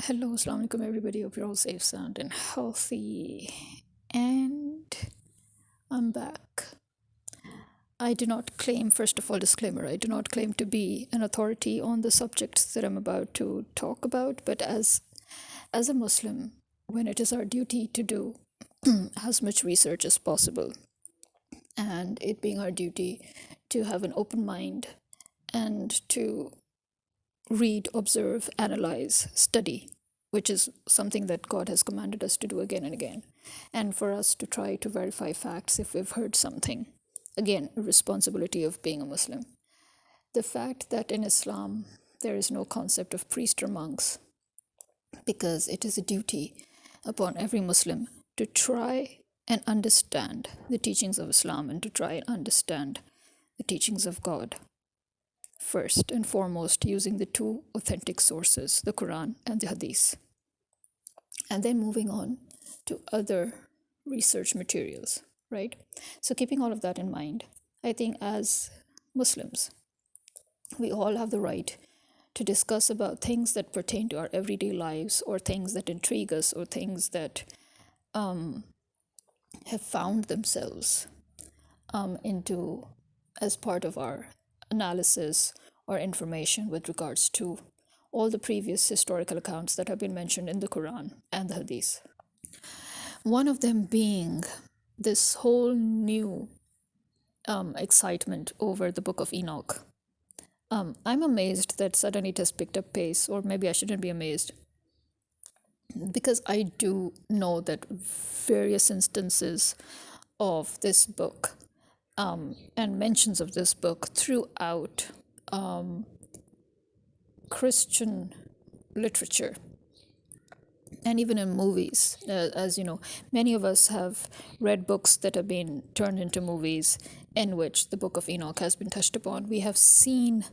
Hello, Assalamu alaikum, everybody. Hope you're all safe, sound, and healthy. And I'm back. I do not claim, first of all, disclaimer, I do not claim to be an authority on the subjects that I'm about to talk about, but as a Muslim, when it is our duty to do as much research as possible, and it being our duty to have an open mind and to read, observe, analyze, study, which is something that God has commanded us to do again and again, and for us to try to verify facts if we've heard something. Again, a responsibility of being a Muslim. The fact that in Islam there is no concept of priest or monks, because it is a duty upon every Muslim to try and understand the teachings of Islam and to try and understand the teachings of God. First and foremost, using the two authentic sources, the Quran and the Hadith, and then moving on to other research materials, right? So, keeping all of that in mind, I think as Muslims, we all have the right to discuss about things that pertain to our everyday lives, or things that intrigue us, or things that have found themselves into as part of our analysis or information with regards to all the previous historical accounts that have been mentioned in the Quran and the Hadith. One of them being this whole new excitement over the Book of Enoch. I'm amazed that suddenly it has picked up pace, or maybe I shouldn't be amazed, because I do know that various instances of this book and mentions of this book throughout Christian literature and even in movies. As you know, many of us have read books that have been turned into movies in which the Book of Enoch has been touched upon. We have seen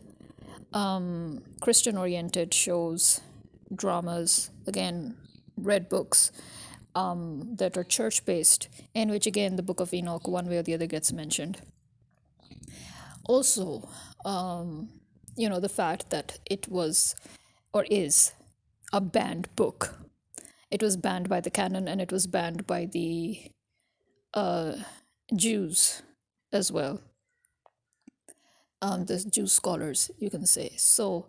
Christian oriented shows, dramas, again, read books that are church based, in which again the Book of Enoch, one way or the other, gets mentioned. Also, the fact that it was or is a banned book. It was banned by the canon, and it was banned by the Jews as well. The Jew scholars, you can say. So,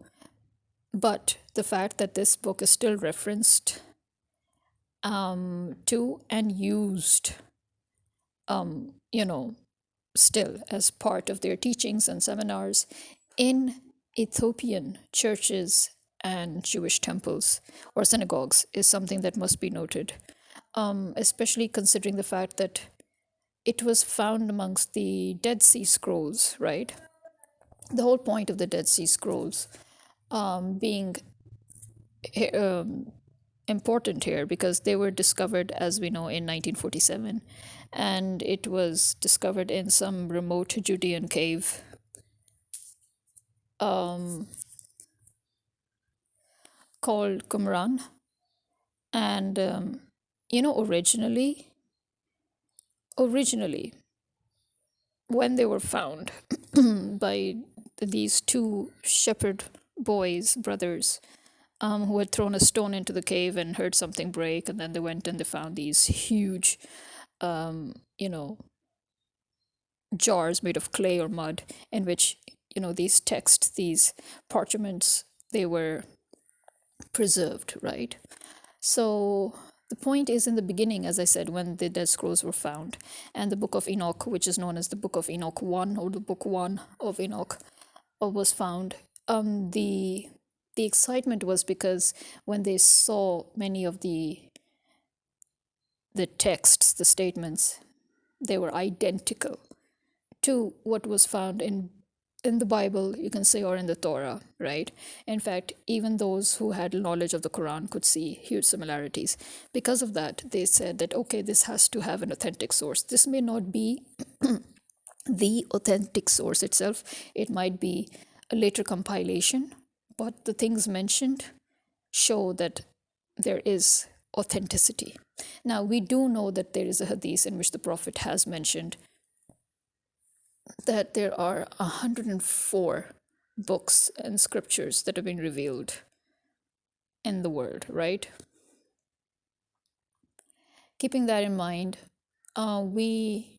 but the fact that this book is still referenced to and used, still as part of their teachings and seminars in Ethiopian churches and Jewish temples or synagogues is something that must be noted, especially considering the fact that it was found amongst the Dead Sea Scrolls, right? The whole point of the Dead Sea Scrolls being important here because they were discovered, as we know, in 1947, and it was discovered in some remote Judean cave called Qumran. And originally when they were found by these two shepherd brothers, who had thrown a stone into the cave and heard something break, and then they went and they found these huge jars made of clay or mud, in which these texts, these parchments, they were preserved, right? So the point is, in the beginning, as I said, when the Dead Scrolls were found, and the Book of Enoch, which is known as the Book of Enoch 1, or the Book 1 of Enoch, was found, the excitement was because when they saw many of the texts, the statements, they were identical to what was found in the Bible, you can say, or in the Torah, right? In fact, even those who had knowledge of the Quran could see huge similarities. Because of that, they said that, okay, this has to have an authentic source. This may not be the authentic source itself. It might be a later compilation, but the things mentioned show that there is authenticity. Now, we do know that there is a hadith in which the Prophet has mentioned that there are 104 books and scriptures that have been revealed in the world, right? Keeping that in mind, we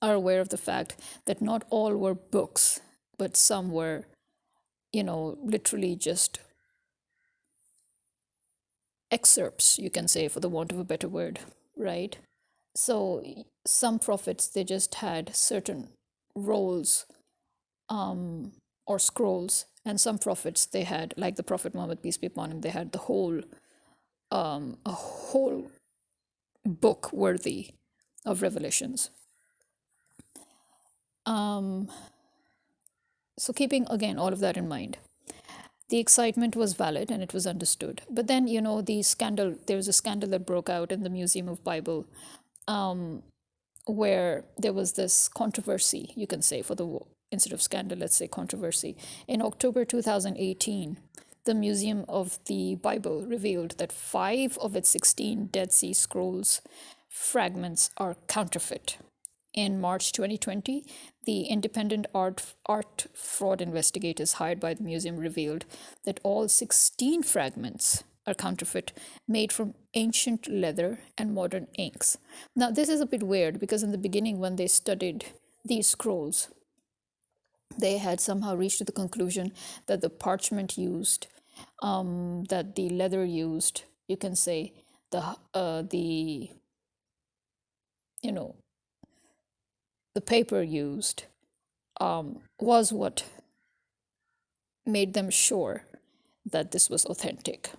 are aware of the fact that not all were books, but some were, literally just excerpts, you can say, for the want of a better word, right? So some prophets, they just had certain roles or scrolls, and some prophets, they had, like the Prophet Muhammad, peace be upon him, they had a whole book worthy of revelations. So keeping again all of that in mind, the excitement was valid and it was understood. But then, there was a scandal that broke out in the Museum of Bible, where there was this controversy, you can say, instead of scandal, let's say controversy. In October 2018, the Museum of the Bible revealed that 5 of its 16 Dead Sea Scrolls fragments are counterfeit. In March 2020, the independent art fraud investigators hired by the museum revealed that all 16 fragments are counterfeit, made from ancient leather and modern inks. Now, this is a bit weird because in the beginning, when they studied these scrolls, they had somehow reached to the conclusion that the parchment used, that the leather used, you can say, the the paper used was what made them sure that this was authentic.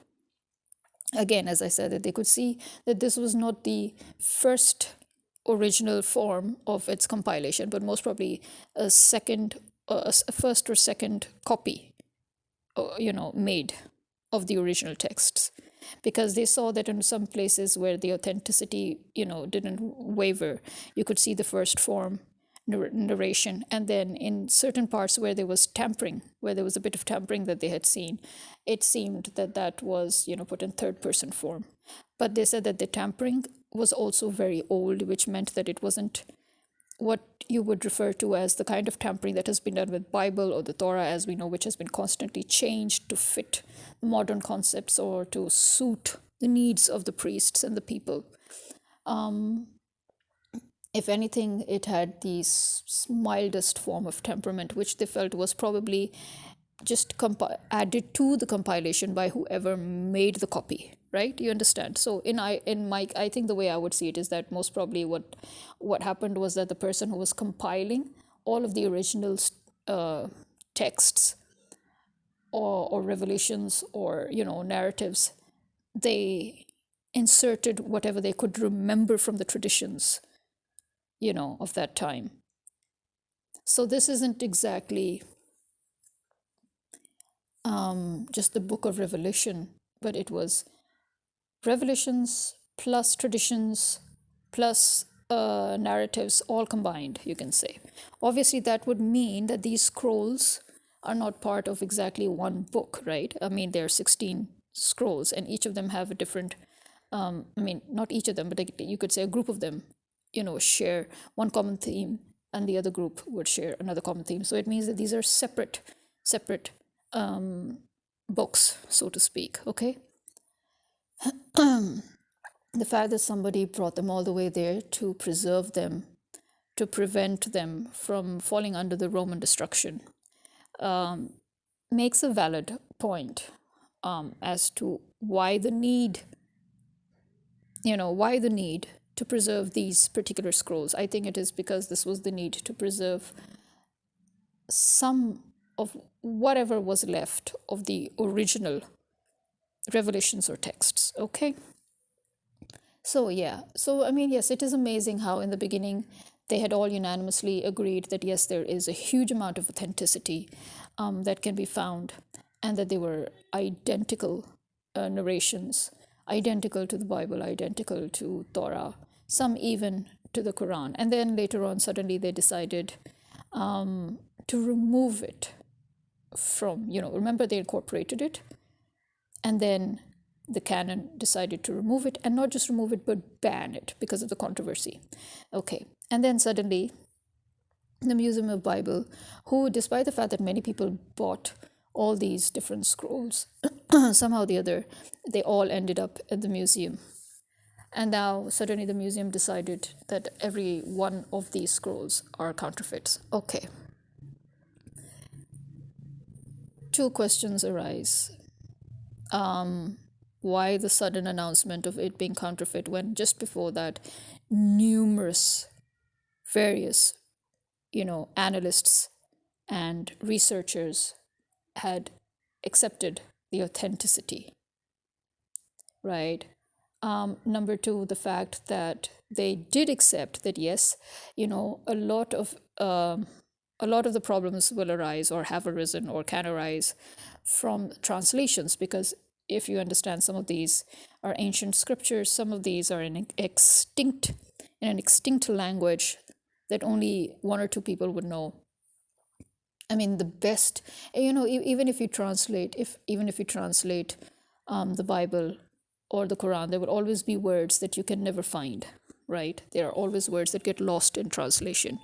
Again, as I said, that they could see that this was not the first original form of its compilation, but most probably a first or second copy, made of the original texts, because they saw that in some places where the authenticity, didn't waver, you could see the first form narration, and then in certain parts where there was tampering, where there was a bit of tampering that they had seen, it seemed that was, put in third person form. But they said that the tampering was also very old, which meant that it wasn't what you would refer to as the kind of tampering that has been done with Bible or the Torah, as we know, which has been constantly changed to fit modern concepts or to suit the needs of the priests and the people. If anything, it had the mildest form of temperament, which they felt was probably just added to the compilation by whoever made the copy, right? You understand? So I think the way I would see it is that most probably what happened was that the person who was compiling all of the original texts or revelations or narratives, they inserted whatever they could remember from the traditions, of that time. So this isn't exactly just the book of Revelation, but it was revelations plus traditions plus narratives all combined, you can say. Obviously, that would mean that these scrolls are not part of exactly one book, right? I mean, there are 16 scrolls, and each of them have a different, not each of them, but you could say a group of them, share one common theme, and the other group would share another common theme. So it means that these are separate books, so to speak, okay? The fact that somebody brought them all the way there to preserve them, to prevent them from falling under the Roman destruction, makes a valid point as to why the need to preserve these particular scrolls. I think it is because this was the need to preserve some of whatever was left of the original revelations or texts, okay? So yes, it is amazing how in the beginning they had all unanimously agreed that yes, there is a huge amount of authenticity that can be found, and that they were identical narrations, identical to the Bible, identical to Torah, some even to the Quran. And then later on, suddenly they decided to remove it from, remember they incorporated it, and then the canon decided to remove it, and not just remove it, but ban it because of the controversy. Okay, and then suddenly the Museum of Bible, who, despite the fact that many people bought all these different scrolls. Somehow or the other, they all ended up at the museum. And now suddenly the museum decided that every one of these scrolls are counterfeits. Okay. Two questions arise. Why the sudden announcement of it being counterfeit when just before that, numerous, various, analysts and researchers had accepted the authenticity, right? Number two, the fact that they did accept that yes, a lot of the problems will arise or have arisen or can arise from translations, because if you understand, some of these are ancient scriptures, some of these are in an extinct language that only one or two people would know. I mean, the best, even if you translate, the Bible or the Quran, there will always be words that you can never find, right? There are always words that get lost in translation.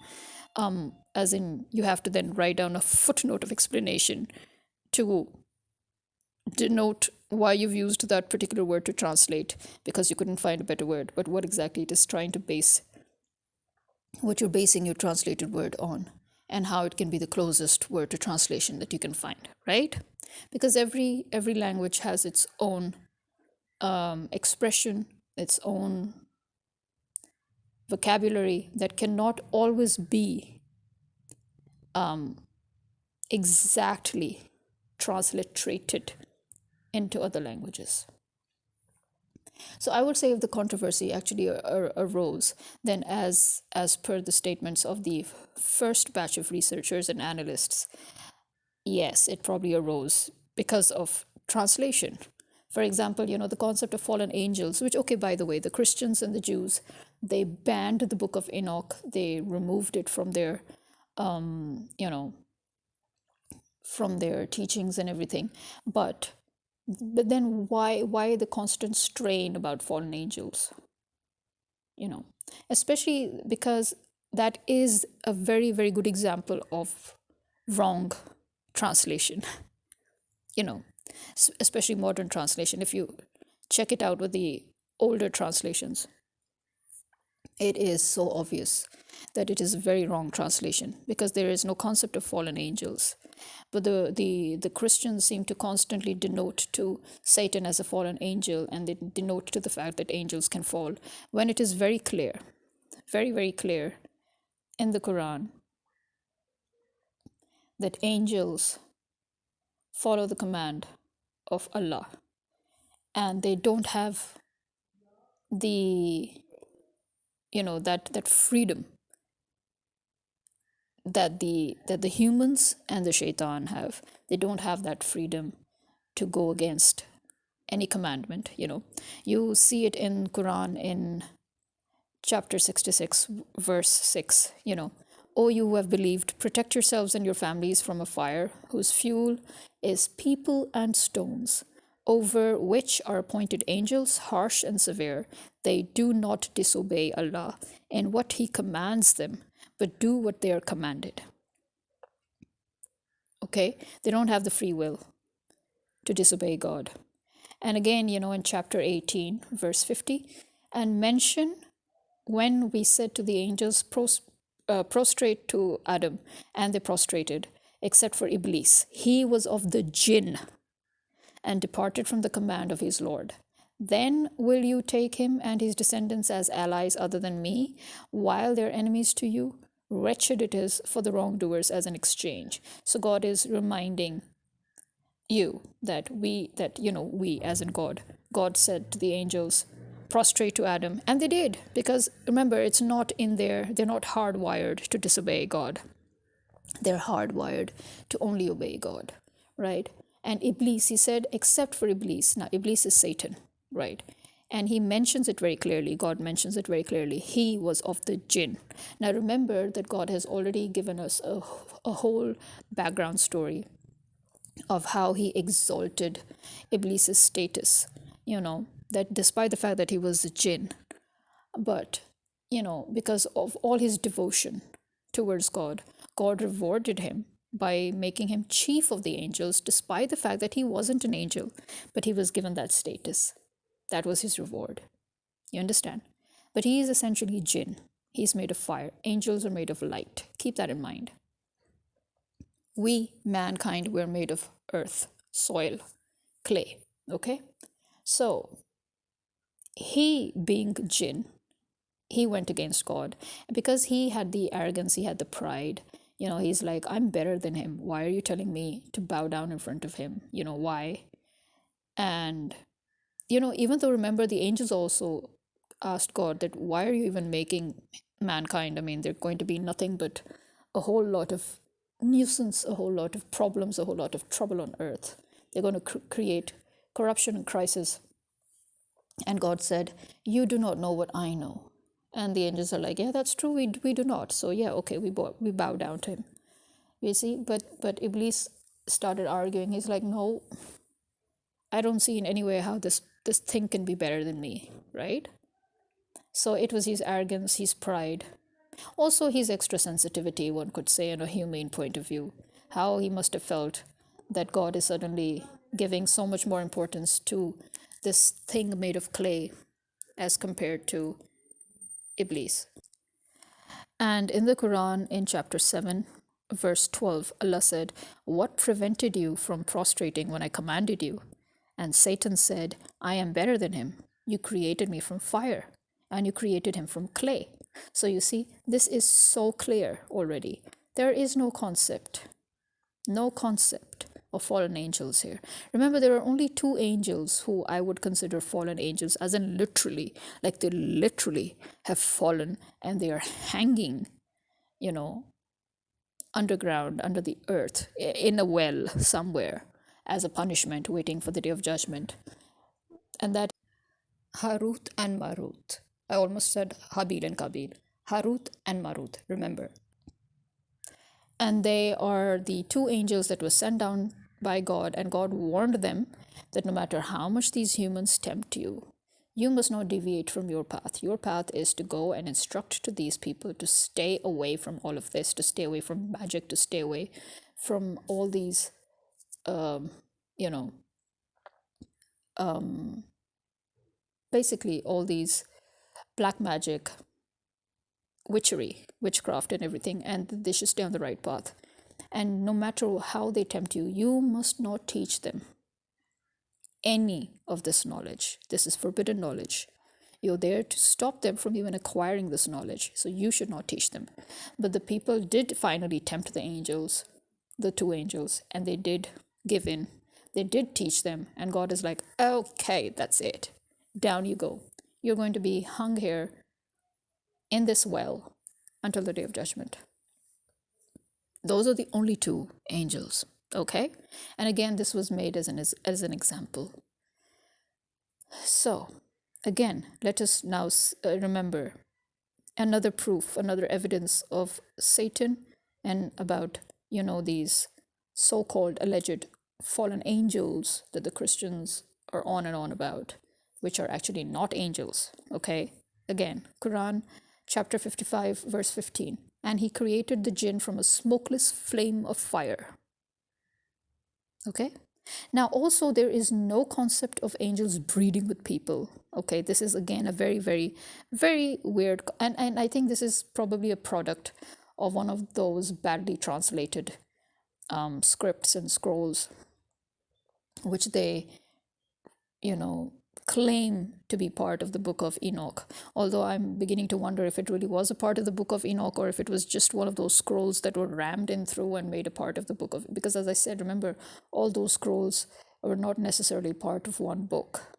As in, you have to then write down a footnote of explanation to denote why you've used that particular word to translate, because you couldn't find a better word, but what exactly it is trying to base, what you're basing your translated word on, and how it can be the closest word to translation that you can find, right? Because every language has its own expression, its own vocabulary that cannot always be exactly transliterated into other languages. So I would say if the controversy actually arose, then as per the statements of the first batch of researchers and analysts, yes, it probably arose because of translation. For example, the concept of fallen angels, which, okay, by the way, the Christians and the Jews, they banned the Book of Enoch. They removed it from their, from their teachings and everything. But then why the constant strain about fallen angels? Especially because that is a very, very good example of wrong translation. Especially modern translation. If you check it out with the older translations, it is so obvious that it is a very wrong translation, because there is no concept of fallen angels. But the Christians seem to constantly denote to Satan as a fallen angel, and they denote to the fact that angels can fall, when it is very clear, very, very clear in the Quran that angels follow the command of Allah, and they don't have the that freedom that the humans and the shaitan have. They don't have that freedom to go against any commandment. You see it in Quran in chapter 66 verse 6. O you who have believed, protect yourselves and your families from a fire whose fuel is people and stones, over which are appointed angels, harsh and severe. They do not disobey Allah in what He commands them, but do what they are commanded. Okay? They don't have the free will to disobey God. And again, in chapter 18, verse 50, and mention when we said to the angels, prostrate to Adam, and they prostrated, except for Iblis. He was of the jinn and departed from the command of his Lord. Then will you take him and his descendants as allies other than me, while they're enemies to you? Wretched it is for the wrongdoers as an exchange. So God is reminding you that we as in God said to the angels, prostrate to Adam, and they did, because remember, it's not in there, they're not hardwired to disobey God. They're hardwired to only obey God, right? And Iblis, he said, except for Iblis. Now, Iblis is Satan, right? And he mentions it very clearly. God mentions it very clearly. He was of the jinn. Now, remember that God has already given us a whole background story of how he exalted Iblis's status, that despite the fact that he was a jinn, but, because of all his devotion towards God, God rewarded him by making him chief of the angels, despite the fact that he wasn't an angel, but he was given that status. That was his reward. You understand? But he is essentially jinn. He's made of fire. Angels are made of light. Keep that in mind. We, mankind, we're made of earth, soil, clay. Okay? So, he being jinn, he went against God. Because he had the arrogance, he had the pride. He's like, I'm better than him. Why are you telling me to bow down in front of him? Why? And, even though, remember, the angels also asked God that, why are you even making mankind? I mean, they're going to be nothing but a whole lot of nuisance, a whole lot of problems, a whole lot of trouble on earth. They're going to create corruption and crisis. And God said, you do not know what I know. And the angels are like, yeah, that's true, we do not. So yeah, okay, we bow down to him. You see, but Iblis started arguing. He's like, no, I don't see in any way how this thing can be better than me, right? So it was his arrogance, his pride, also his extra sensitivity, one could say, in a humane point of view. How he must have felt that God is suddenly giving so much more importance to this thing made of clay as compared to Iblis. And in the Quran, in chapter 7, verse 12, Allah said, what prevented you from prostrating when I commanded you? And Satan said, I am better than him. You created me from fire, and you created him from clay. So you see, this is so clear already. There is no concept of fallen angels here. Remember, there are only two angels who I would consider fallen angels, as in literally, like they literally have fallen and they are hanging, underground, under the earth, in a well somewhere, as a punishment, waiting for the day of judgment. And that Harut and Marut. I almost said Habil and Kabil. Harut and Marut, remember. And they are the two angels that were sent down by God, and God warned them that no matter how much these humans tempt you, you must not deviate from your path. Your path is to go and instruct to these people to stay away from all of this, to stay away from magic, to stay away from all these, basically all these black magic, witchery, witchcraft, and everything, and they should stay on the right path. And no matter how they tempt you, you must not teach them any of this knowledge. This is forbidden knowledge. You're there to stop them from even acquiring this knowledge. So you should not teach them. But the people did finally tempt the angels, the two angels, and they did give in. They did teach them. And God is like, okay, that's it. Down you go. You're going to be hung here in this well until the day of judgment. Those are the only two angels, okay? And again, this was made as an example. So, again, let us now remember another proof, another evidence of Satan and about, these so-called alleged fallen angels that the Christians are on and on about, which are actually not angels, okay? Again, Quran chapter 55, verse 15. And he created the jinn from a smokeless flame of fire. Okay? Now, also, there is no concept of angels breeding with people. Okay, this is again a very, very, very weird, and I think this is probably a product of one of those badly translated scripts and scrolls, which they, claim to be part of the Book of Enoch. Although I'm beginning to wonder if it really was a part of the Book of Enoch, or if it was just one of those scrolls that were rammed in through and made a part of the book of, because as I said, remember, all those scrolls were not necessarily part of one book,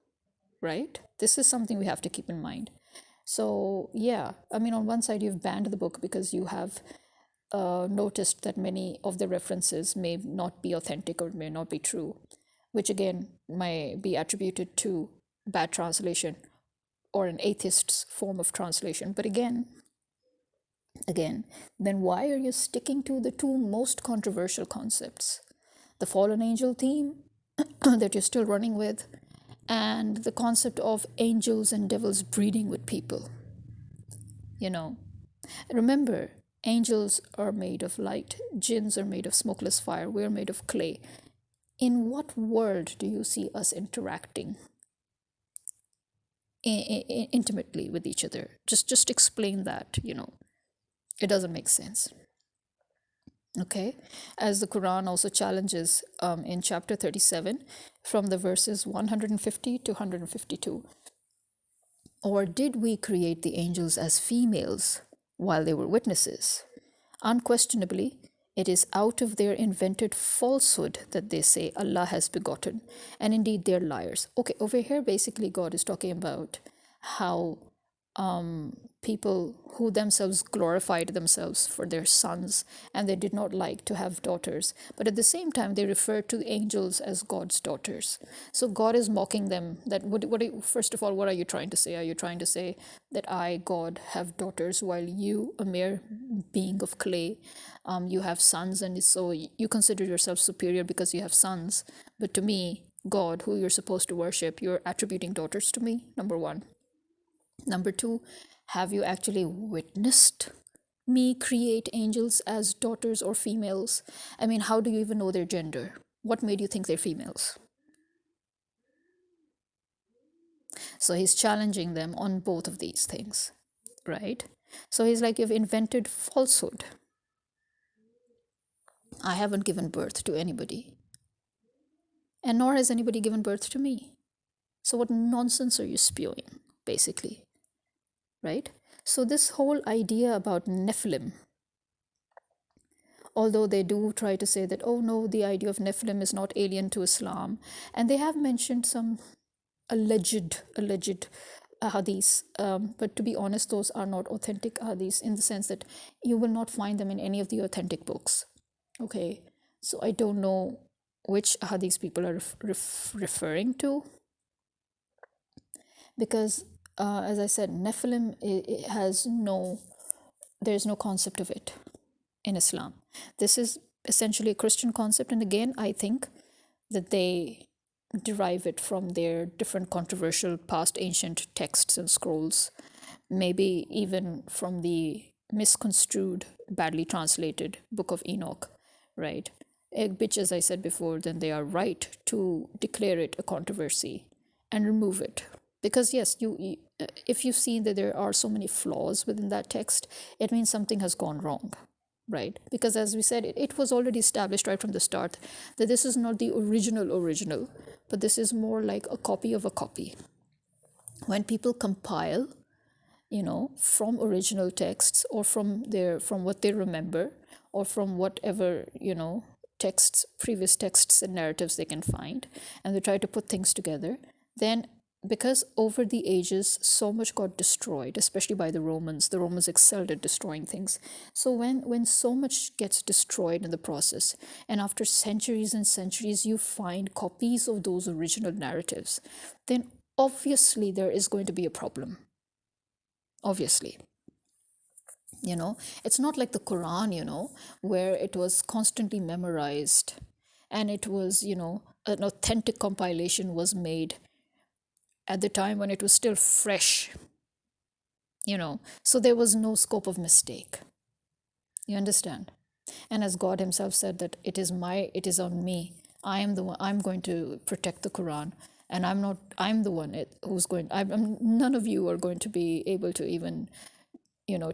right? This is something we have to keep in mind. So yeah, I mean, on one side you've banned the book because you have noticed that many of the references may not be authentic or may not be true, which again may be attributed to bad translation or an atheist's form of translation. But again, then why are you sticking to the two most controversial concepts? The fallen angel theme that you're still running with, and the concept of angels and devils breeding with people. Remember, Angels are made of light. Jinns are made of smokeless fire. We're made of clay. In what world do you see us interacting intimately with each other? Just explain that. It doesn't make sense. Okay, as the Quran also challenges in chapter 37 from the verses 150 to 152. Or did we create the angels as females while they were witnesses? Unquestionably, it is out of their invented falsehood that they say Allah has begotten, and indeed they're liars. Okay, over here, basically, God is talking about how people who themselves glorified themselves for their sons, and they did not like to have daughters, but at the same time they referred to the angels as God's daughters. So God is mocking them. That first of all, what are you trying to say? Are you trying to say that I, God, have daughters while you, a mere being of clay, you have sons, and so you consider yourself superior because you have sons, but to me, God, who you're supposed to worship, you're attributing daughters to me? Number one. Number two, have you actually witnessed me create angels as daughters or females? I mean, how do you even know their gender? What made you think they're females? So he's challenging them on both of these things, right? So he's like, you've invented falsehood. I haven't given birth to anybody, and nor has anybody given birth to me. So what nonsense are you spewing, basically? Right? So this whole idea about Nephilim, although they do try to say that, oh no, the idea of Nephilim is not alien to Islam, and they have mentioned some alleged hadiths, but to be honest, those are not authentic hadiths, in the sense that you will not find them in any of the authentic books. Okay, so I don't know which hadiths people are referring to, because as I said, Nephilim, it has there's no concept of it in Islam. This is essentially a Christian concept, and again, I think that they derive it from their different controversial past ancient texts and scrolls, maybe even from the misconstrued, badly translated Book of Enoch, right? Which, as I said before, then they are right to declare it a controversy and remove it. Because yes, if you see that there are so many flaws within that text, it means something has gone wrong, right? Because as we said, it was already established right from the start that this is not the original, but this is more like a copy of a copy. When people compile, from original texts, or from what they remember, or from whatever, previous texts and narratives they can find, and they try to put things together, then because over the ages so much got destroyed, especially by the Romans excelled at destroying things. So when so much gets destroyed in the process, and after centuries and centuries you find copies of those original narratives, then obviously there is going to be a problem. Obviously, it's not like the Quran, where it was constantly memorized, and it was, an authentic compilation was made at the time when it was still fresh, so there was no scope of mistake. You understand? And as God himself said that it is on me, I am the one, I'm going to protect the Quran, and I'm the one who's going, none of you are going to be able to even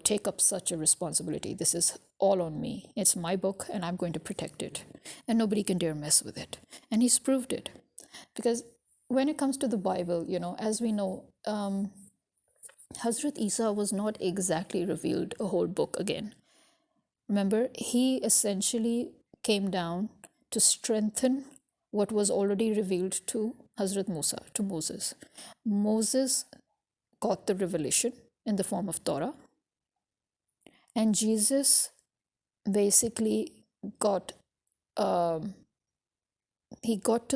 take up such a responsibility. This is all on me. It's my book, and I'm going to protect it, and nobody can dare mess with it. And he's proved it. Because when it comes to the Bible, as we know, Hazrat Isa was not exactly revealed a whole book again. Remember, he essentially came down to strengthen what was already revealed to Hazrat Musa, to Moses. Moses got the revelation in the form of Torah, and Jesus basically got to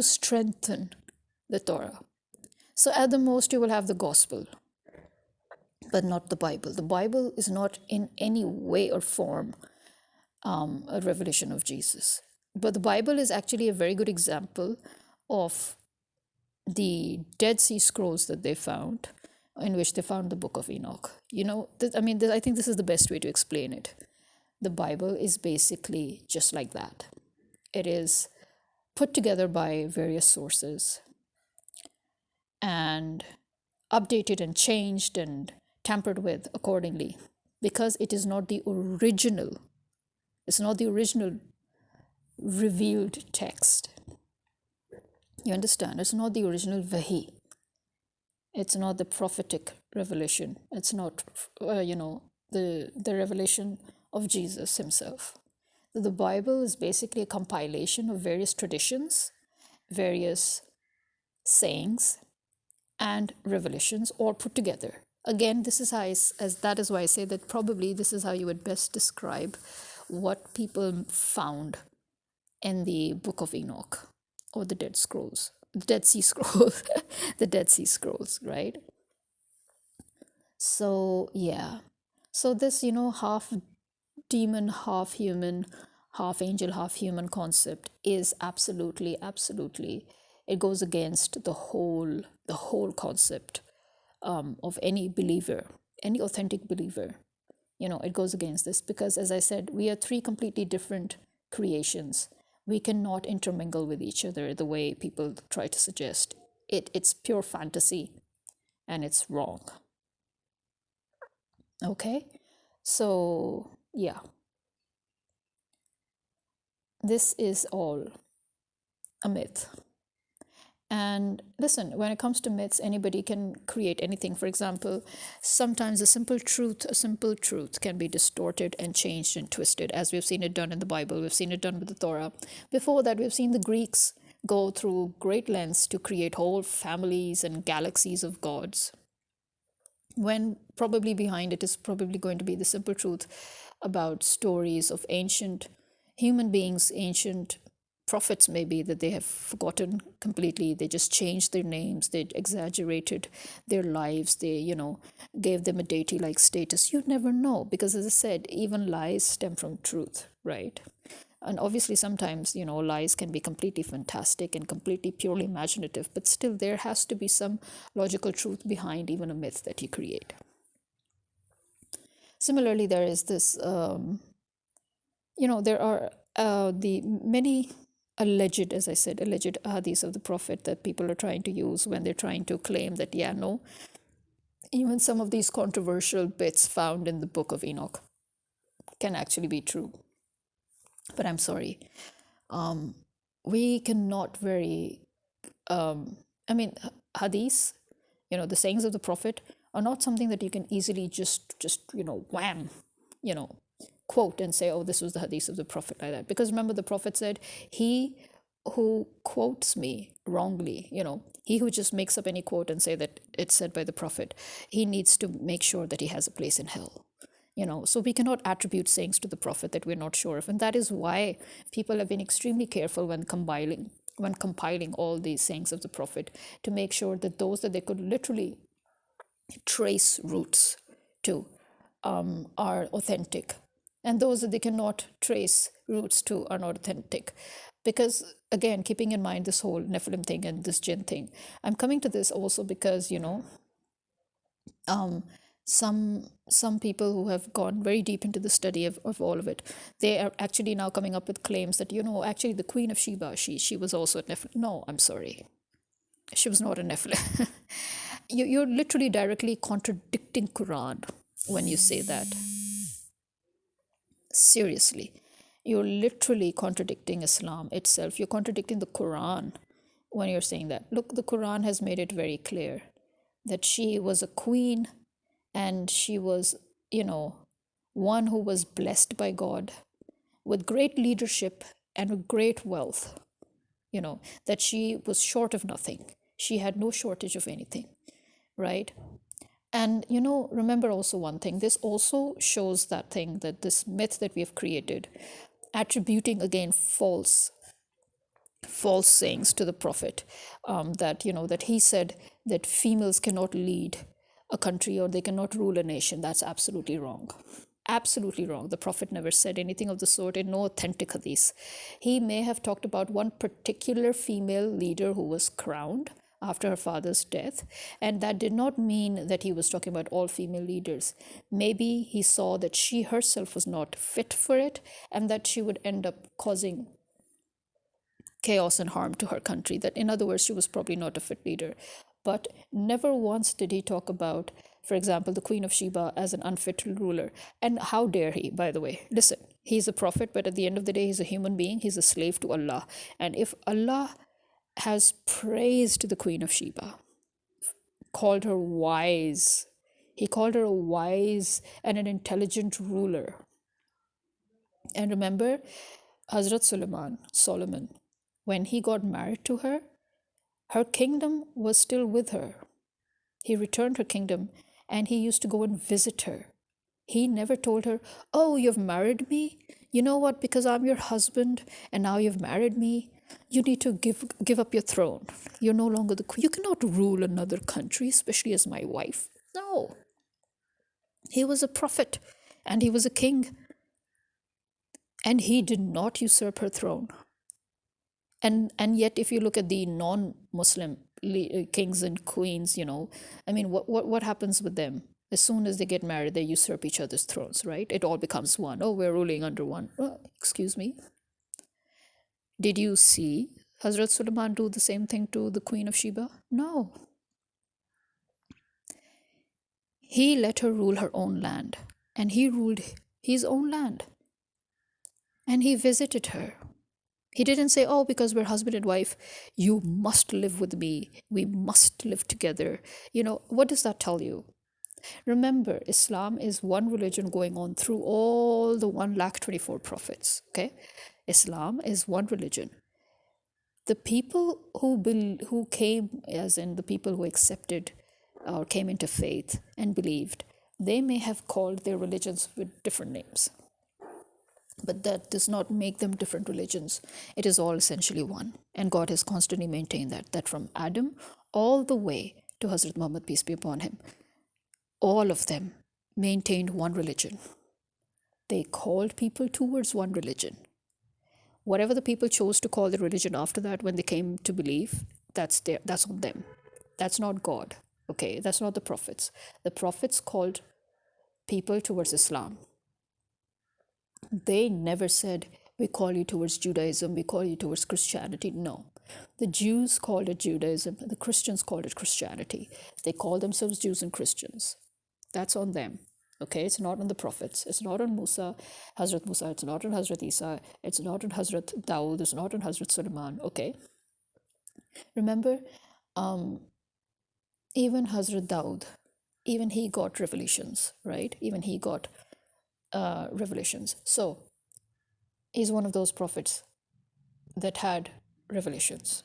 strengthen the Torah. So at the most you will have the gospel, but not the Bible. The Bible is not in any way or form a revelation of Jesus. But the Bible is actually a very good example of the Dead Sea Scrolls that they found, in which they found the Book of Enoch. I think this is the best way to explain it. The Bible is basically just like that. It is put together by various sources and updated and changed and tampered with accordingly, because it is not the original. It's not the original revealed text. You understand? It's not the original Wahi. It's not the prophetic revelation. It's not, the revelation of Jesus himself. The Bible is basically a compilation of various traditions, various sayings, and revelations, all put together. Again, this is how that is why I say that probably this is how you would best describe what people found in the Book of Enoch, or the Dead Scrolls, the Dead Sea Scrolls, the Dead Sea Scrolls, right? So yeah, so this, half demon, half human, half angel, half human concept is absolutely, absolutely, it goes against the whole concept of any believer, any authentic believer. It goes against this, because, as I said, we are three completely different creations. We cannot intermingle with each other the way people try to suggest. It's pure fantasy, and it's wrong. Okay? So, yeah. This is all a myth. And listen, when it comes to myths, anybody can create anything. For example, sometimes a simple truth can be distorted and changed and twisted, as we've seen it done in the Bible. We've seen it done with the Torah. Before that, we've seen the Greeks go through great lengths to create whole families and galaxies of gods, when probably behind it is probably going to be the simple truth about stories of ancient human beings, ancient prophets maybe, that they have forgotten completely. They just changed their names, they exaggerated their lives, they, gave them a deity like status. You'd never know, because, as I said, even lies stem from truth, right? And obviously sometimes, lies can be completely fantastic and completely purely imaginative, but still there has to be some logical truth behind even a myth that you create. Similarly, there is this, there are the many alleged, as I said, alleged hadiths of the Prophet that people are trying to use when they're trying to claim that, yeah, no, even some of these controversial bits found in the Book of Enoch can actually be true. But I'm sorry, we cannot hadiths, the sayings of the Prophet are not something that you can easily just wham, quote and say, oh, this was the hadith of the Prophet, like that. Because remember, the Prophet said, he who quotes me wrongly, he who just makes up any quote and say that it's said by the Prophet, he needs to make sure that he has a place in hell. So we cannot attribute sayings to the Prophet that we're not sure of. And that is why people have been extremely careful when compiling all these sayings of the Prophet, to make sure that those that they could literally trace roots to are authentic, and those that they cannot trace roots to are not authentic. Because, again, keeping in mind this whole Nephilim thing and this jinn thing, I'm coming to this also because, some people who have gone very deep into the study of all of it, they are actually now coming up with claims that, actually the Queen of Sheba, she was also a Nephilim. No, I'm sorry. She was not a Nephilim. You're literally directly contradicting Quran when you say that. Seriously. You're literally contradicting Islam itself. You're contradicting the Quran when you're saying that. Look, the Quran has made it very clear that she was a queen, and she was, one who was blessed by God with great leadership and with great wealth, that she was short of nothing. She had no shortage of anything, right? And, remember also one thing, this also shows that this myth that we have created, attributing again false sayings to the Prophet, that he said that females cannot lead a country or they cannot rule a nation. That's absolutely wrong. Absolutely wrong. The Prophet never said anything of the sort in no authentic hadith. He may have talked about one particular female leader who was crowned, after her father's death. And that did not mean that he was talking about all female leaders. Maybe he saw that she herself was not fit for it and that she would end up causing chaos and harm to her country. That, in other words, she was probably not a fit leader. But never once did he talk about, for example, the Queen of Sheba as an unfit ruler. And how dare he, by the way? Listen, he's a prophet, but at the end of the day, he's a human being. He's a slave to Allah. And if Allah has praised the Queen of Sheba, called her wise, he called her a wise and an intelligent ruler. And remember, Hazrat Solomon, when he got married to her, her kingdom was still with her. He returned her kingdom and he used to go and visit her. He never told her, "Oh, you've married me? You know what? Because I'm your husband and now you've married me, you need to give up your throne. You're no longer the queen. You cannot rule another country, especially as my wife." No. He was a prophet and he was a king. And he did not usurp her throne. And yet, if you look at the non-Muslim kings and queens, I mean, what happens with them? As soon as they get married, they usurp each other's thrones, right? It all becomes one. Oh, we're ruling under one. Oh, excuse me. Did you see Hazrat Suleiman do the same thing to the Queen of Sheba? No. He let her rule her own land, and he ruled his own land. And he visited her. He didn't say, "Oh, because we're husband and wife, you must live with me. We must live together." What does that tell you? Remember, Islam is one religion going on through all the 124 prophets. Okay? Islam is one religion. The people who came, as in the people who accepted or came into faith and believed, they may have called their religions with different names. But that does not make them different religions. It is all essentially one. And God has constantly maintained that from Adam all the way to Hazrat Muhammad, peace be upon him, all of them maintained one religion. They called people towards one religion. Whatever the people chose to call the religion after that when they came to believe, that's on them. That's not God. Okay, that's not the prophets. The prophets called people towards Islam. They never said, "We call you towards Judaism, we call you towards Christianity." No. The Jews called it Judaism, the Christians called it Christianity. They call themselves Jews and Christians. That's on them. Okay, it's not on the prophets. It's not on Hazrat Musa. It's not on Hazrat Isa. It's not on Hazrat Dawood. It's not on Hazrat Suleiman. Okay. Remember, even Hazrat Dawood, even he got revelations, right? Even he got revelations. So he's one of those prophets that had revelations.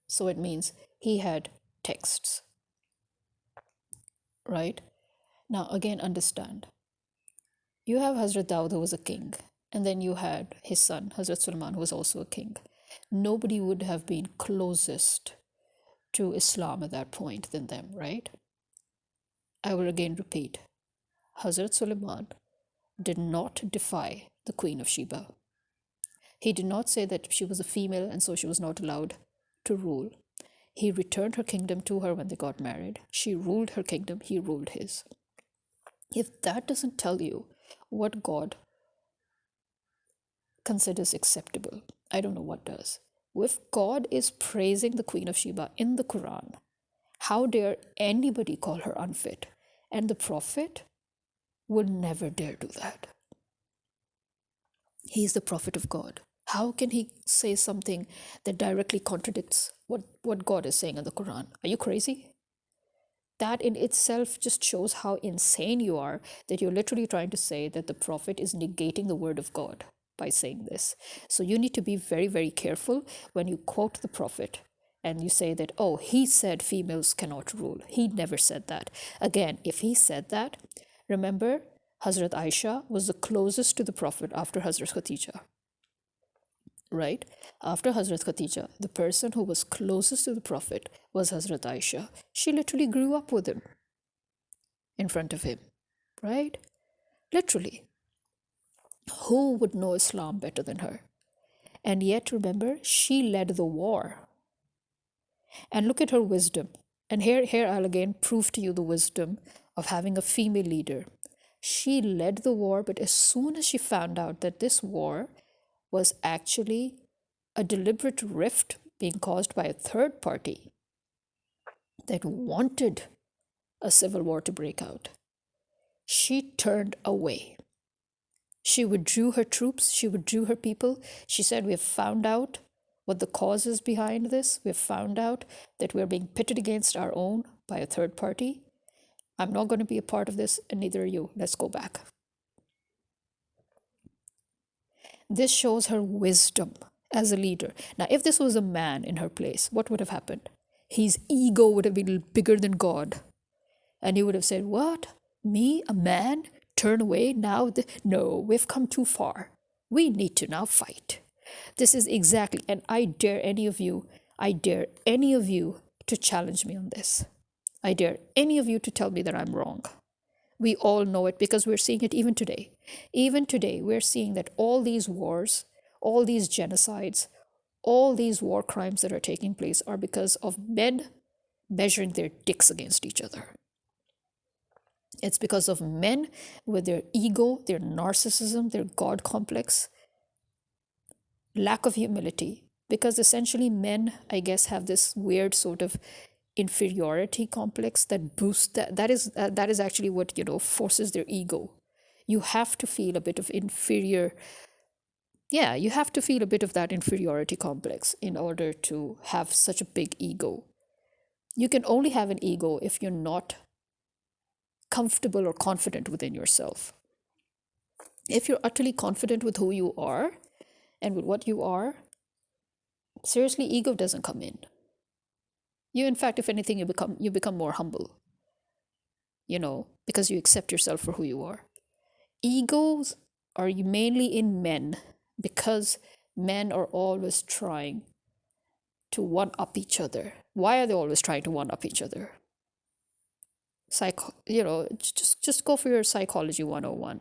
So it means he had texts, right? Now, again, understand. You have Hazrat Dawud, who was a king, and then you had his son, Hazrat Sulaiman, who was also a king. Nobody would have been closest to Islam at that point than them, right? I will again repeat. Hazrat Sulaiman did not defy the Queen of Sheba. He did not say that she was a female and so she was not allowed to rule. He returned her kingdom to her when they got married. She ruled her kingdom, he ruled his. If that doesn't tell you what God considers acceptable, I don't know what does. If God is praising the Queen of Sheba in the Quran, how dare anybody call her unfit? And the Prophet would never dare do that. He is the Prophet of God. How can he say something that directly contradicts what God is saying in the Quran? Are you crazy? That in itself just shows how insane you are, that you're literally trying to say that the Prophet is negating the word of God by saying this. So you need to be very, very careful when you quote the Prophet and you say that, "Oh, he said females cannot rule." He never said that. Again, if he said that, remember, Hazrat Aisha was the closest to the Prophet after Hazrat Khadija. Right? After Hazrat Khadija, the person who was closest to the Prophet was Hazrat Aisha. She literally grew up with him, in front of him. Right? Literally. Who would know Islam better than her? And yet, remember, she led the war. And look at her wisdom. And here I'll again prove to you the wisdom of having a female leader. She led the war, but as soon as she found out that this war was actually a deliberate rift being caused by a third party that wanted a civil war to break out, she turned away. She withdrew her troops, she withdrew her people. She said, "We have found out what the cause is behind this. We have found out that we're being pitted against our own by a third party. I'm not going to be a part of this, and neither are you. Let's go back." This shows her wisdom as a leader. Now, if this was a man in her place, what would have happened? His ego would have been bigger than God. And he would have said, "What? Me, a man? Turn away now? No, we've come too far. We need to now fight." This is exactly, and I dare any of you to challenge me on this. I dare any of you to tell me that I'm wrong. We all know it because we're seeing it even today. Even today, we're seeing that all these wars, all these genocides, all these war crimes that are taking place are because of men measuring their dicks against each other. It's because of men with their ego, their narcissism, their God complex, lack of humility. Because essentially men, I guess, have this weird sort of inferiority complex that boosts that is actually what forces their ego. You have to feel a bit of inferior. Yeah, you have to feel a bit of that inferiority complex in order to have such a big ego. You can only have an ego if you're not comfortable or confident within yourself. If you're utterly confident with who you are and with what you are, seriously, ego doesn't come in. You, in fact, if anything, you become more humble, because you accept yourself for who you are. Egos are mainly in men because men are always trying to one-up each other. Why are they always trying to one-up each other? Just go for your psychology 101.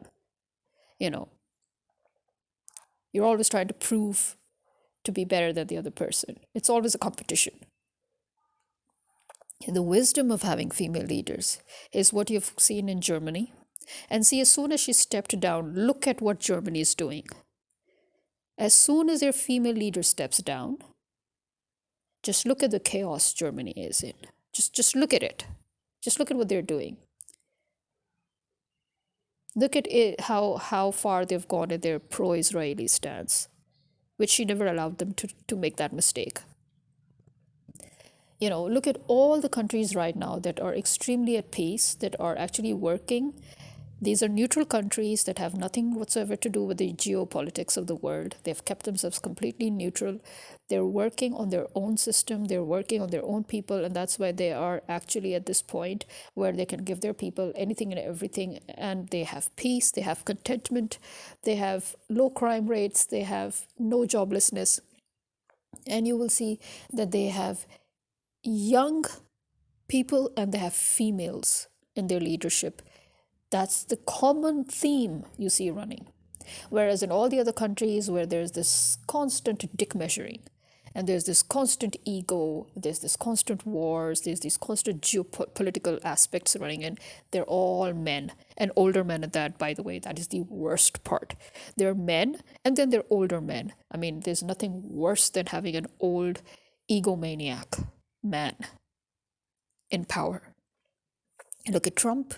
You're always trying to prove to be better than the other person. It's always a competition. The wisdom of having female leaders is what you've seen in Germany. And see, as soon as she stepped down, look at what Germany is doing. As soon as their female leader steps down, just look at the chaos Germany is in. Just look at it. Just look at what they're doing. Look at it, how far they've gone in their pro-Israeli stance, which she never allowed them to make that mistake. Look at all the countries right now that are extremely at peace, that are actually working. These are neutral countries that have nothing whatsoever to do with the geopolitics of the world. They've kept themselves completely neutral. They're working on their own system. They're working on their own people. And that's why they are actually at this point where they can give their people anything and everything. And they have peace. They have contentment. They have low crime rates. They have no joblessness. And you will see that they have young people and they have females in their leadership. That's the common theme you see running. Whereas in all the other countries where there's this constant dick measuring, and there's this constant ego, there's this constant wars, there's these constant geopolitical aspects running in, they're all men, and older men at that, by the way. That is the worst part. They're men, and then they're older men. I mean, there's nothing worse than having an old egomaniac man in power. Look at Trump.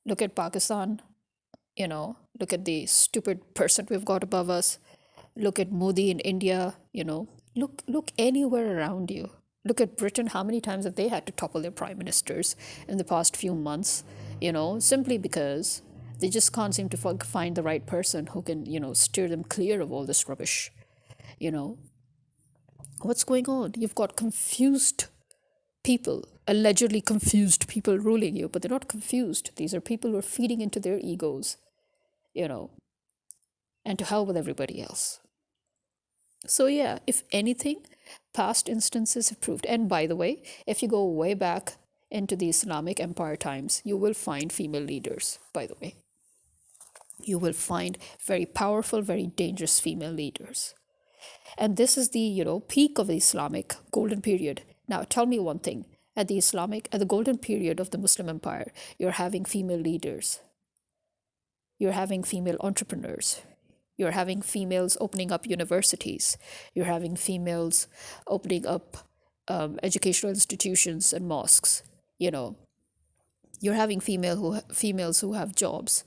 Look at Pakistan, look at the stupid person we've got above us. Look at Modi in India, look anywhere around you. Look at Britain. How many times have they had to topple their prime ministers in the past few months, simply because they just can't seem to find the right person who can, steer them clear of all this rubbish. What's going on? You've got confused people, allegedly confused people ruling you, but they're not confused. These are people who are feeding into their egos, and to hell with everybody else. So yeah, if anything, past instances have proved. And by the way, if you go way back into the Islamic Empire times, you will find female leaders, by the way. You will find very powerful, very dangerous female leaders. And this is the, peak of the Islamic golden period. Now, tell me one thing. At the golden period of the Muslim Empire, you're having female leaders. You're having female entrepreneurs. You're having females opening up universities. You're having females opening up educational institutions and mosques. You know, you're having females who have jobs.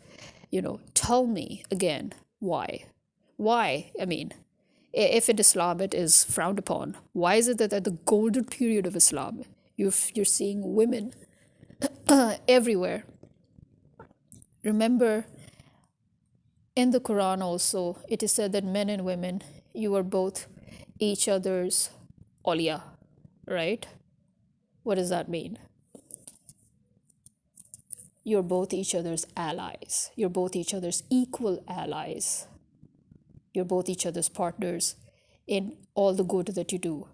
Tell me again why. Why? I mean, if in Islam it is frowned upon, why is it that at the golden period of Islam, you're seeing women everywhere? Remember, in the Quran also, it is said that men and women, you are both each other's awliya, right? What does that mean? You're both each other's allies. You're both each other's equal allies. You're both each other's partners in all the good that you do.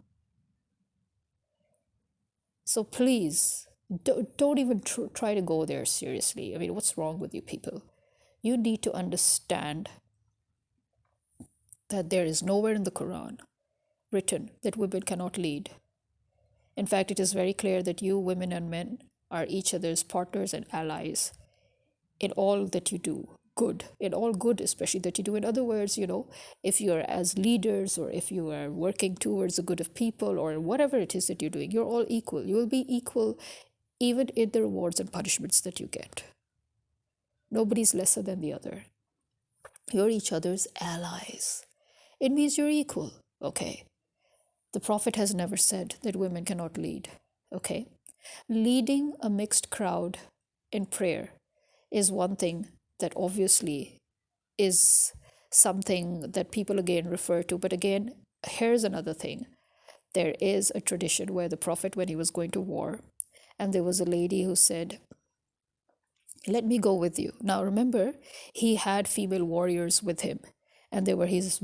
So please, don't even try to go there seriously. I mean, what's wrong with you people? You need to understand that there is nowhere in the Quran written that women cannot lead. In fact, it is very clear that you, women and men, are each other's partners and allies in all that you do. Good, in all good, especially that you do. In other words, if you're as leaders or if you are working towards the good of people or whatever it is that you're doing, you're all equal. You will be equal even in the rewards and punishments that you get. Nobody's lesser than the other. You're each other's allies. It means you're equal, okay? The Prophet has never said that women cannot lead, okay? Leading a mixed crowd in prayer is one thing that obviously is something that people again refer to. But again, here's another thing. There is a tradition where the Prophet, when he was going to war, and there was a lady who said, "Let me go with you." Now remember, he had female warriors with him, and they were his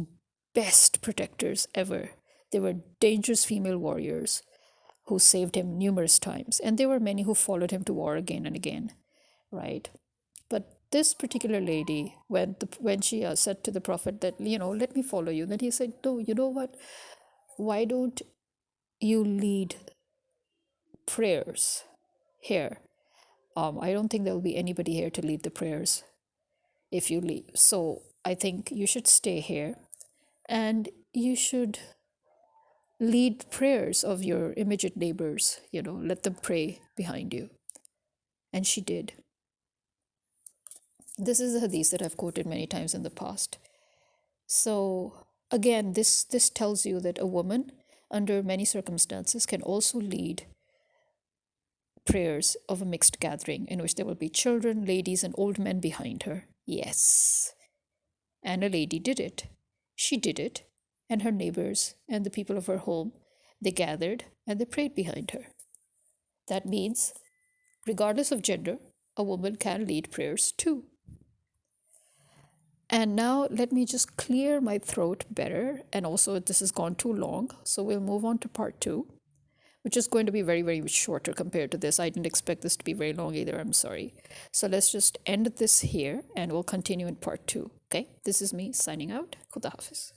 best protectors ever. They were dangerous female warriors who saved him numerous times. And there were many who followed him to war again and again, right? But this particular lady, when she said to the Prophet that, let me follow you, then he said, no, you know what? Why don't you lead prayers here? I don't think there will be anybody here to lead the prayers if you leave. So I think you should stay here and you should lead prayers of your immediate neighbors, let them pray behind you. And she did. This is a hadith that I've quoted many times in the past. So again, this tells you that a woman, under many circumstances, can also lead prayers of a mixed gathering in which there will be children, ladies, and old men behind her. Yes. And a lady did it. She did it. And her neighbors and the people of her home, they gathered and they prayed behind her. That means, regardless of gender, a woman can lead prayers too. And now let me just clear my throat better. And also, this has gone too long. So we'll move on to part 2, which is going to be very, very shorter compared to this. I didn't expect this to be very long either. I'm sorry. So let's just end this here and we'll continue in part 2. Okay? This is me signing out. Khuda Hafiz.